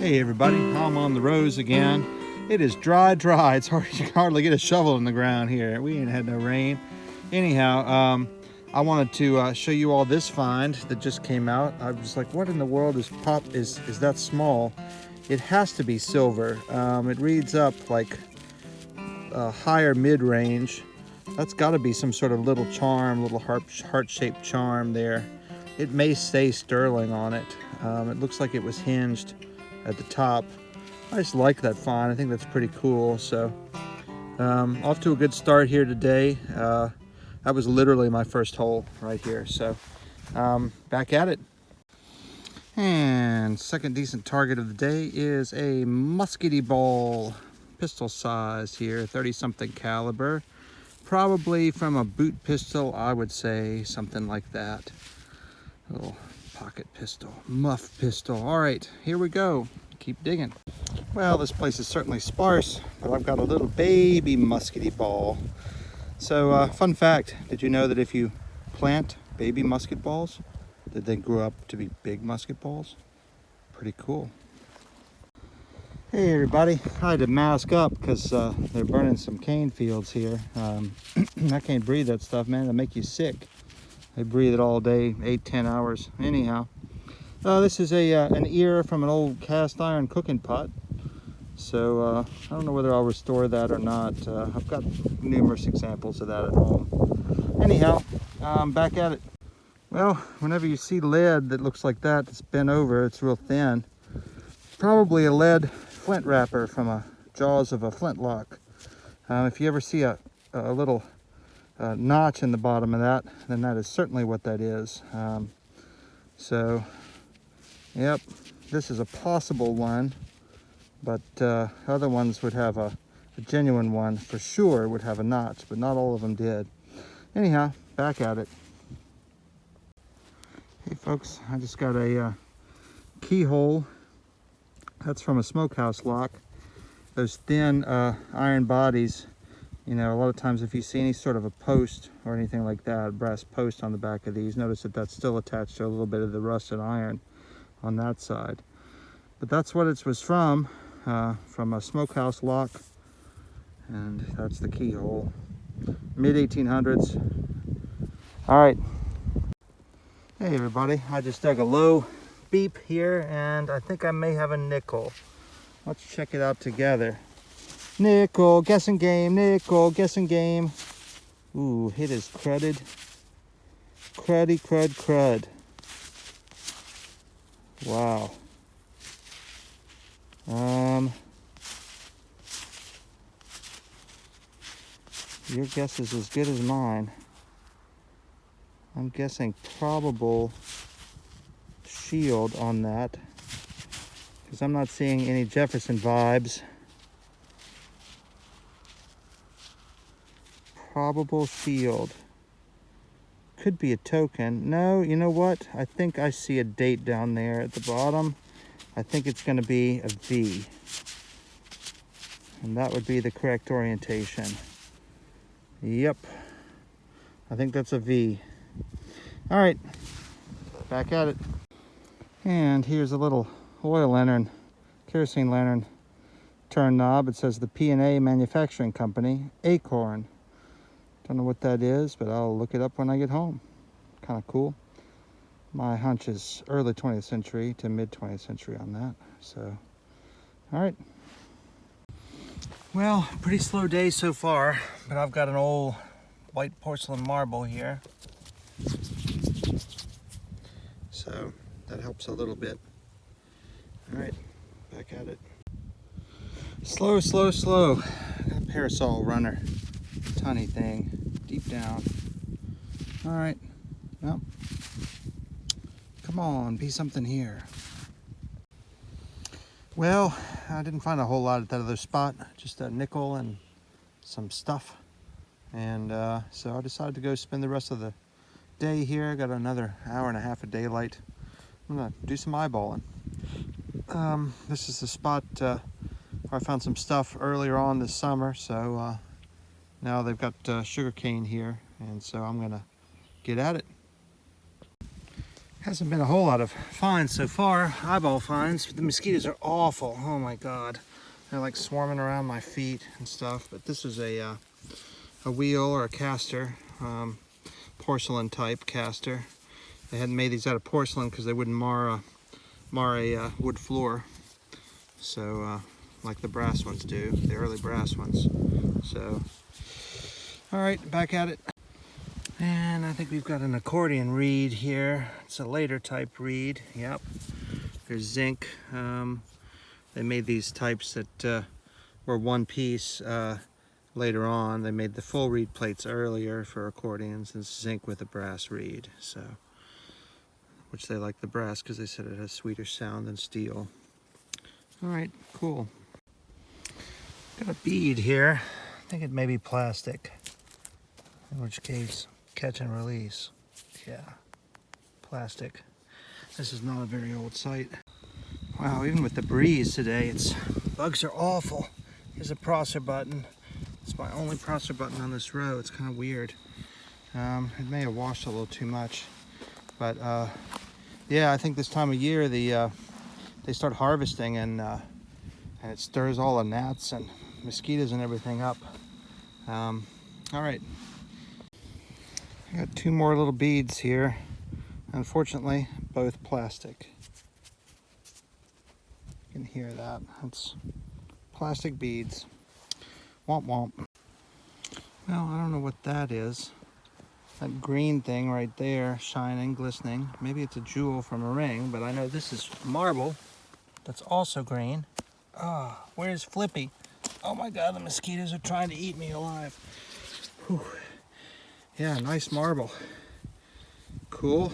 Hey everybody, I'm on the rows again. It is dry. It's hard, you can hardly get a shovel in the ground here. We ain't had no rain. Anyhow, I wanted to show you all this find that just came out. I was just like, what in the world is that small? It has to be silver. It reads up like higher mid-range. That's got to be some sort of little charm, little heart-shaped charm there. It may say sterling on it. It looks like it was hinged at the top. I just like that find. I think that's pretty cool. So off to a good start here today. That was literally my first hole right here. So back at it. And second decent target of the day is a muskety ball, pistol size here, 30-something caliber. Probably from a boot pistol, I would say, something like that. A little pocket pistol, muff pistol. All right, here we go. Keep digging. Well, this place is certainly sparse, but I've got a little baby muskety ball. So, fun fact, did you know that if you plant baby musket balls, that they grow up to be big musket balls? Pretty cool. Hey everybody, I had to mask up because they're burning some cane fields here. I can't breathe that stuff, man. It'll make you sick. They breathe it all day, 8-10 hours. Anyhow, this is an ear from an old cast iron cooking pot. So I don't know whether I'll restore that or not. I've got numerous examples of that at home. Anyhow, back at it. Well, whenever you see lead that looks like that, it's bent over, it's real thin. Probably a lead flint wrapper from a jaws of a flintlock. If you ever see a little notch in the bottom of that, then that is certainly what that is. So, yep, this is a possible one, but other ones would have a genuine one for sure would have a notch, but not all of them did. Anyhow, back at it. Hey folks, I just got a keyhole. That's from a smokehouse lock. Those thin iron bodies, you know, a lot of times if you see any sort of a post or anything like that, a brass post on the back of these, notice that that's still attached to a little bit of the rusted iron on that side. But that's what it was from a smokehouse lock, and that's the keyhole. Mid-1800s. All right. Hey everybody, I just dug a low beep here, and I think I may have a nickel. Let's check it out together. Nickel, guessing game, nickel, guessing game. Ooh, it is crudded. Cruddy, crud. Wow. Your guess is as good as mine. I'm guessing probable shield on that, because I'm not seeing any Jefferson vibes. Probable shield. Could be a token. No, you know what? I think I see a date down there at the bottom. I think it's going to be a V. And that would be the correct orientation. Yep. I think that's a V. All right. Back at it. And here's a little oil lantern, kerosene lantern turn knob. It says the P&A Manufacturing Company, Acorn. Don't know what that is, but I'll look it up when I get home. Kind of cool. My hunch is early 20th century to mid 20th century on that. So, all right. Well, pretty slow day so far, but I've got an old white porcelain marble here. So that helps a little bit. All right, back at it. Slow. Got a parasol runner. Tiny thing, deep down. All right, well, come on, be something here. Well, I didn't find a whole lot at that other spot, just a nickel and some stuff. And so I decided to go spend the rest of the day here. I got another hour and a half of daylight. I'm gonna do some eyeballing. This is the spot where I found some stuff earlier on this summer, so now they've got sugar cane here, and so I'm gonna get at it. Hasn't been a whole lot of finds so far, eyeball finds. The mosquitoes are awful. Oh my God. They're like swarming around my feet and stuff. But this is a wheel or a caster, porcelain type caster. They hadn't made these out of porcelain because they wouldn't mar a wood floor. So like the brass ones do, the early brass ones. So, all right, back at it. And I think we've got an accordion reed here. It's a later type reed. Yep. There's zinc. They made these types that were one piece later on. They made the full reed plates earlier for accordions. It's zinc with a brass reed. So, which they like the brass because they said it has sweeter sound than steel. All right, cool. Got a bead here. I think it may be plastic. In which case, catch and release. Yeah, plastic. This is not a very old site. Wow, even with the breeze today, bugs are awful. Here's a prosser button. It's my only prosser button on this row. It's kind of weird. It may have washed a little too much, but yeah, I think this time of year they start harvesting and it stirs all the gnats and mosquitoes and everything up. All right. I got two more little beads here. Unfortunately, both plastic. You can hear that. It's plastic beads. Womp womp. Well, I don't know what that is. That green thing right there, shining, glistening. Maybe it's a jewel from a ring, but I know this is marble that's also green. Ah, where's Flippy? Oh my God, the mosquitoes are trying to eat me alive. Whew. Yeah, nice marble. Cool.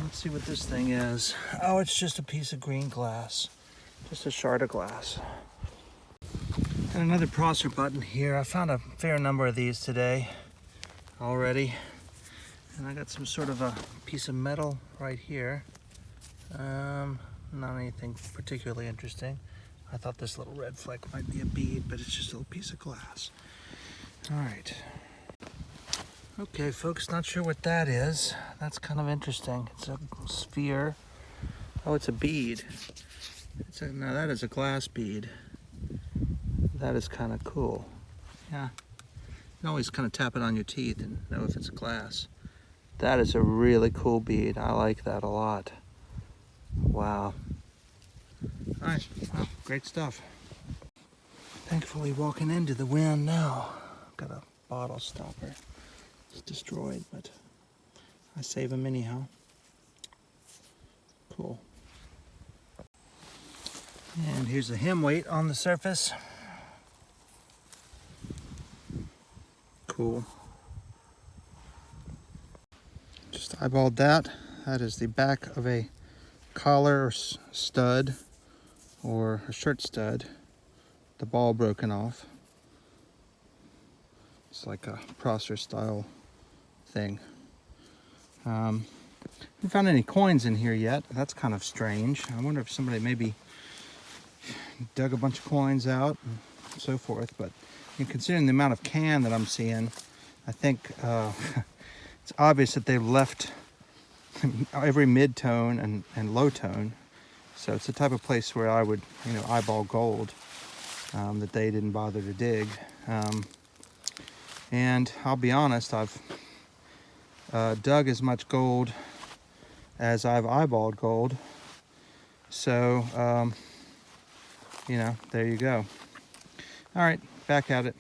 Let's see what this thing is. Oh, it's just a piece of green glass. Just a shard of glass. And another prosser button here. I found a fair number of these today already. And I got some sort of a piece of metal right here. Not anything particularly interesting. I thought this little red fleck might be a bead, but it's just a little piece of glass. All right. Okay, folks, not sure what that is. That's kind of interesting. It's a sphere. Oh, it's a bead. Now that is a glass bead. That is kind of cool. Yeah. You can always kind of tap it on your teeth and know if it's glass. That is a really cool bead. I like that a lot. Wow. All right, well, great stuff. Thankfully walking into the wind now. Got a bottle stopper. It's destroyed, but I save them anyhow. Cool. And here's a hem weight on the surface. Cool. Just eyeballed that. That is the back of a collar or stud or a shirt stud. The ball broken off. It's like a prosser style thing. Haven't found any coins in here yet. That's kind of strange. I wonder if somebody maybe dug a bunch of coins out and so forth. But considering the amount of can that I'm seeing, I think it's obvious that they've left every mid-tone and low tone. So it's the type of place where I would, eyeball gold that they didn't bother to dig. And I'll be honest, I've dug as much gold as I've eyeballed gold. So, there you go. All right, back at it.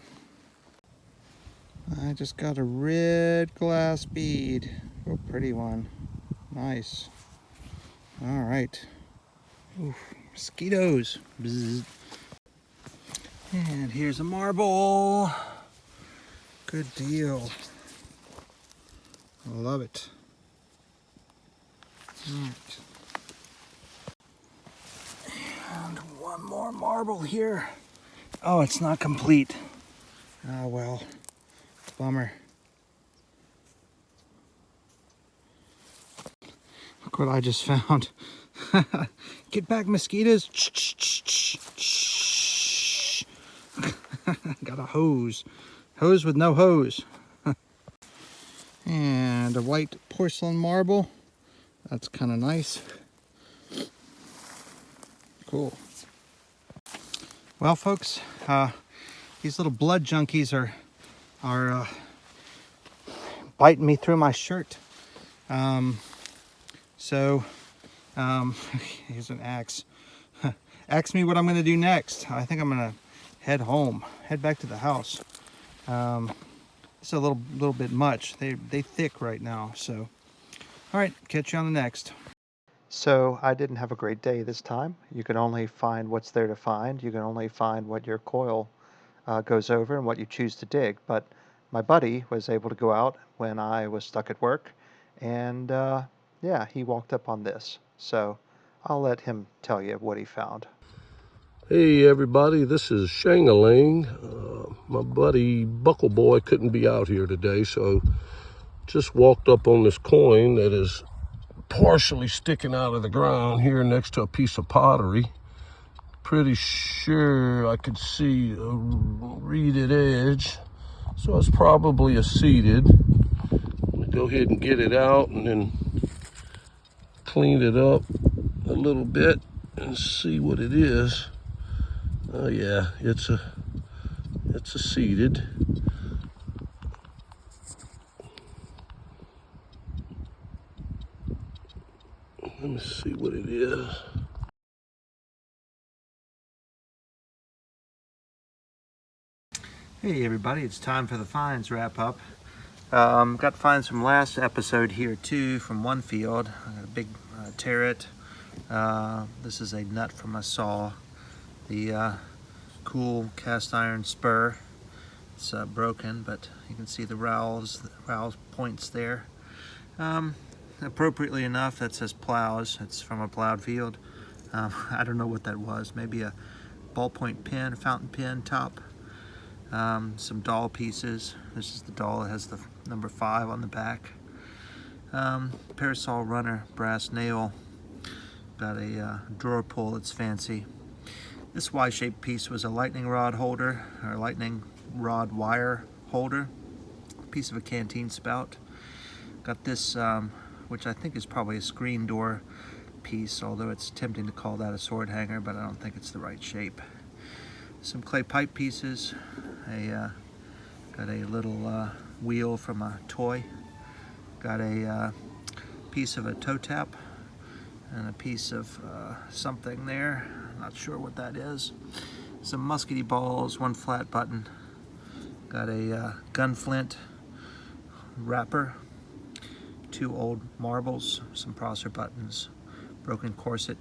I just got a red glass bead. Oh, pretty one. Nice. All right. Ooh, mosquitoes. Bzz. And here's a marble. Good deal. I love it. All right. And one more marble here. Oh, it's not complete. Ah, well, bummer. Look what I just found. Get back, mosquitoes. Got a hose. Hose with no hose. And a white porcelain marble. That's kind of nice. Cool. Well, folks, these little blood junkies are biting me through my shirt. Here's an axe. Ask me what I'm going to do next. I think I'm going to head home, head back to the house. It's a little bit much. They thick right now. So, all right, catch you on the next. So I didn't have a great day this time. You can only find what's there to find. You can only find what your coil goes over and what you choose to dig. But my buddy was able to go out when I was stuck at work, and yeah, he walked up on this. So I'll let him tell you what he found. Hey everybody, this is Shangaling. My buddy Buckle Boy couldn't be out here today, so just walked up on this coin that is partially sticking out of the ground here next to a piece of pottery. Pretty sure I could see a reeded edge, so it's probably a seeded. I'm gonna go ahead and get it out and then clean it up a little bit and see what it is. Oh yeah, it's a seeded. Let me see what it is. Hey everybody, it's time for the finds wrap up. Got finds from last episode here too, from one field. I got a big terret. This is a nut from a saw. The cool cast iron spur. It's broken, but you can see the rowel points there. Appropriately enough, that says plows. It's from a plowed field. I don't know what that was. Maybe a ballpoint pen, fountain pen top. Some doll pieces. This is the doll that has the number 5 on the back. Parasol runner, brass nail. Got a drawer pull that's fancy. This Y-shaped piece was a lightning rod holder, or lightning rod wire holder. Piece of a canteen spout. Got this, which I think is probably a screen door piece, although it's tempting to call that a sword hanger, but I don't think it's the right shape. Some clay pipe pieces. Got a little wheel from a toy. Got a piece of a toe tap and a piece of something there. Not sure what that is. Some muskety balls, one flat button. Got a gun flint wrapper, 2 old marbles, some Prosser buttons, broken corset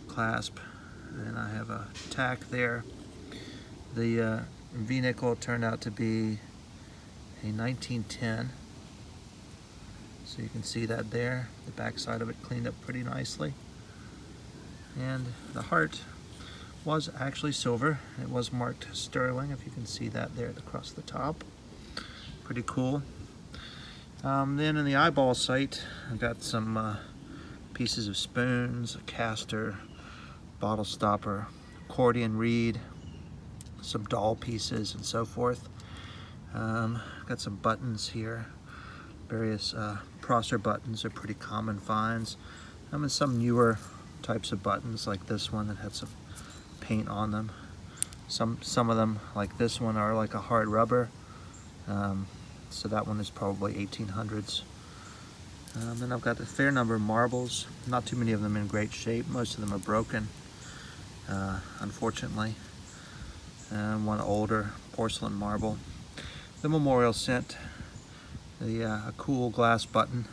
clasp, and I have a tack there. The V-nickel turned out to be a 1910, so you can see that there. The back side of it cleaned up pretty nicely. And the heart was actually silver. It was marked sterling, if you can see that there across the top. Pretty cool. Then in the eyeball sight, I got some pieces of spoons, a caster, bottle stopper, accordion reed, some doll pieces and so forth. Got some buttons here. Various Prosser buttons are pretty common finds. And some newer types of buttons like this one that had some paint on them. Some of them, like this one, are like a hard rubber. So that one is probably 1800s. Then I've got a fair number of marbles. Not too many of them in great shape. Most of them are broken, unfortunately. And one older porcelain marble. The memorial cent. A cool glass button.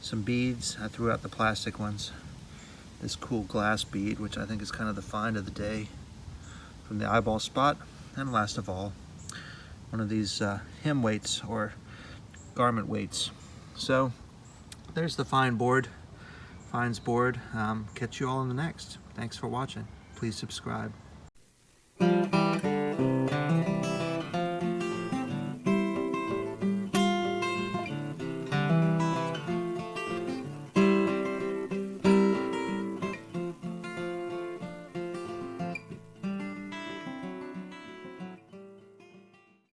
Some beads. I threw out the plastic ones. This cool glass bead, which I think is kind of the find of the day from the eyeball spot. And last of all, one of these hem weights or garment weights. So there's the finds board. Catch you all in the next. Thanks for watching. Please subscribe.